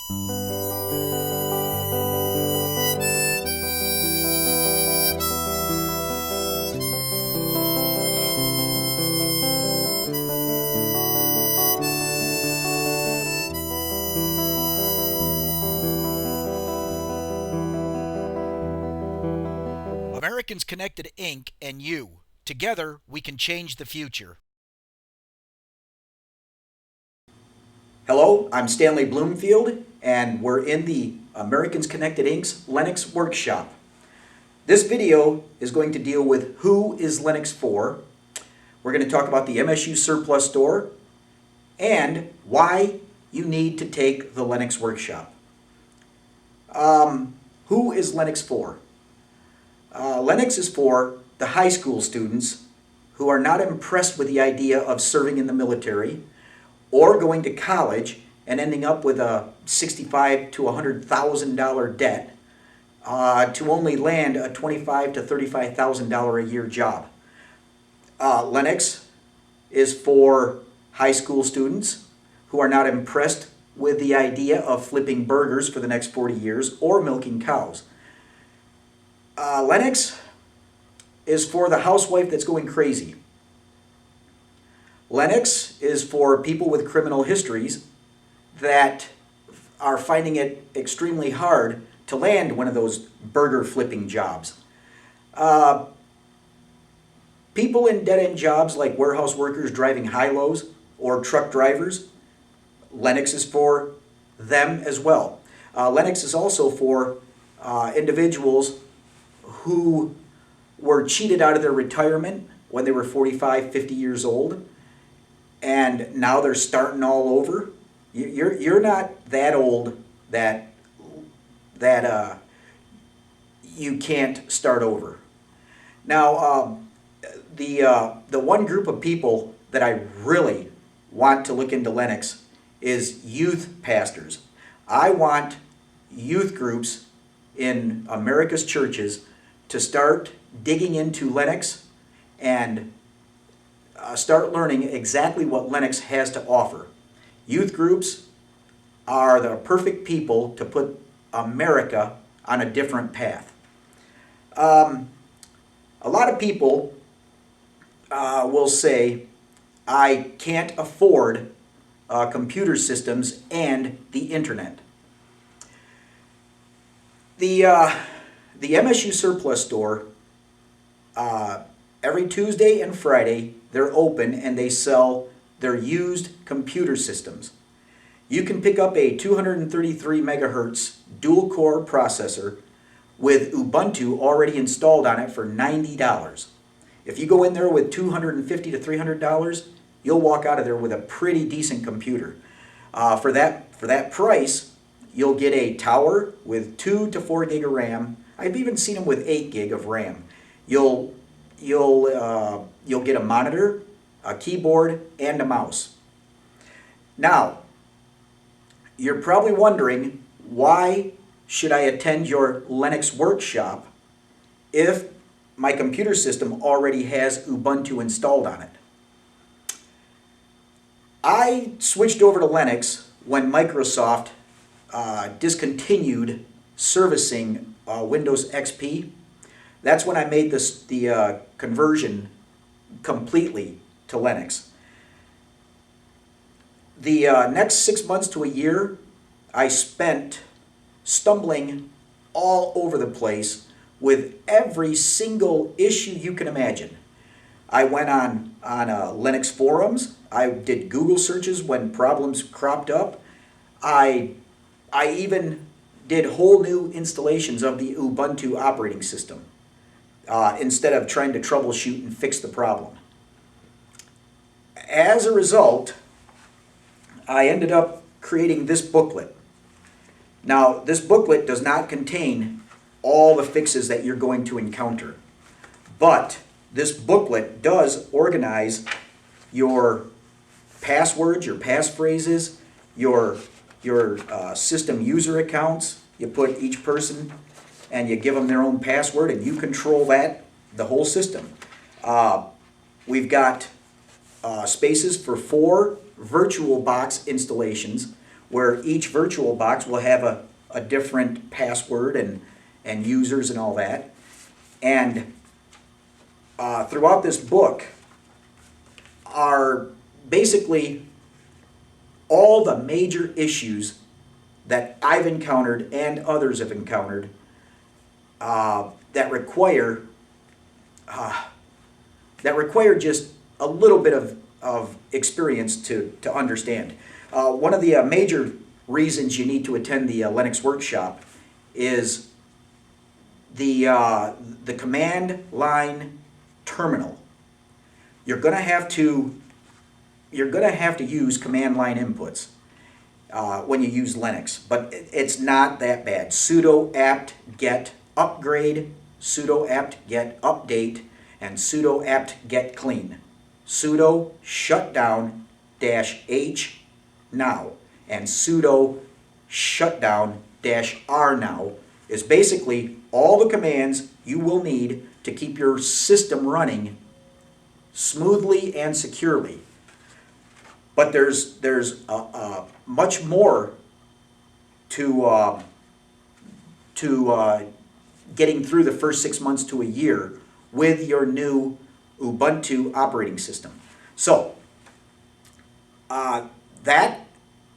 Americans Connected Inc. and you. Together, we can change the future. Hello, I'm Stanley Bloomfield, and we're in the Americans Connected Inc.'s Linux workshop. This video is going to deal with who is Linux for. We're going to talk about the MSU Surplus Store and why you need to take the Linux workshop. Who is Linux for? Linux is for the high school students who are not impressed with the idea of serving in the military or going to college and ending up with a $65,000 to $100,000 debt to only land a $25,000 to $35,000 a year job. Linux is for high school students who are not impressed with the idea of flipping burgers for the next 40 years or milking cows. Linux is for the housewife that's going crazy. Linux is for people with criminal histories that are finding it extremely hard to land one of those burger flipping jobs. People in dead-end jobs like warehouse workers driving high-lows or truck drivers, Linux is for them as well. Linux is also for individuals who were cheated out of their retirement when they were 45, 50 years old, and now they're starting all over. You're not that old that you can't start over. Now, the one group of people that I really want to look into Linux is youth pastors. I want youth groups in America's churches to start digging into Linux and start learning exactly what Linux has to offer. Youth groups are the perfect people to put America on a different path. A lot of people will say, I can't afford computer systems and the internet. The MSU Surplus Store, every Tuesday and Friday, they're open and they sell their used computer systems. You can pick up a 233 megahertz dual-core processor with Ubuntu already installed on it for $90. If you go in there with $250 to $300, you'll walk out of there with a pretty decent computer. For that price, you'll get a tower with 2 to 4 gig of RAM. I've even seen them with 8 gig of RAM. You'll get a monitor, a keyboard, and a mouse. Now, you're probably wondering, why should I attend your Linux workshop if my computer system already has Ubuntu installed on it? I switched over to Linux when Microsoft discontinued servicing Windows XP. That's when I made the conversion completely to Linux. The next 6 months to a year, I spent stumbling all over the place with every single issue you can imagine. I went on Linux forums. I did Google searches when problems cropped up. I even did whole new installations of the Ubuntu operating system instead of trying to troubleshoot and fix the problem. As a result, I ended up creating this booklet. Now, this booklet does not contain all the fixes that you're going to encounter, but this booklet does organize your passwords, your passphrases, your system user accounts. You put each person and you give them their own password, and you control the whole system. We've got spaces for 4 VirtualBox installations where each virtual box will have a different password and users and all that. And throughout this book are basically all the major issues that I've encountered and others have encountered that require just a little bit of experience to understand. One of the major reasons you need to attend the Linux workshop is the command line terminal. You're going to have to use command line inputs when you use Linux, but it's not that bad. Sudo apt get upgrade, sudo apt get update, and sudo apt get clean. Sudo shutdown -h now and sudo shutdown -r now is basically all the commands you will need to keep your system running smoothly and securely. But there's much more to getting through the first 6 months to a year with your new Ubuntu operating system. So that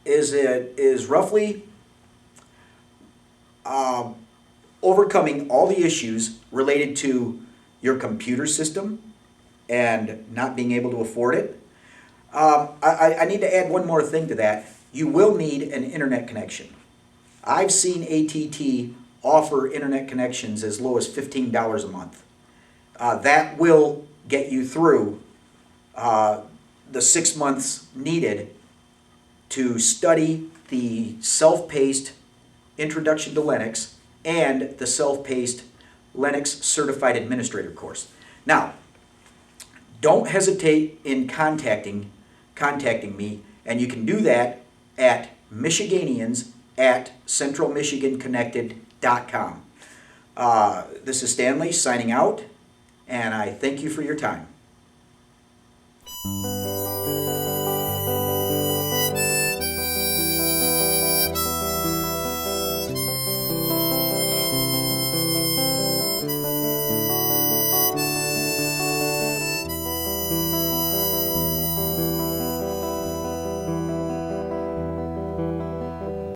is roughly overcoming all the issues related to your computer system and not being able to afford it. I need to add one more thing to that. You will need an internet connection. I've seen ATT offer internet connections as low as $15 a month. That will get you through the 6 months needed to study the self-paced Introduction to Linux and the self-paced Linux Certified Administrator course. Now, don't hesitate in contacting me, and you can do that at Michiganians@centralmichiganconnected.com. This is Stanley signing out, and I thank you for your time.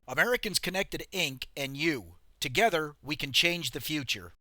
Americans Connected Inc. and you. Together, we can change the future.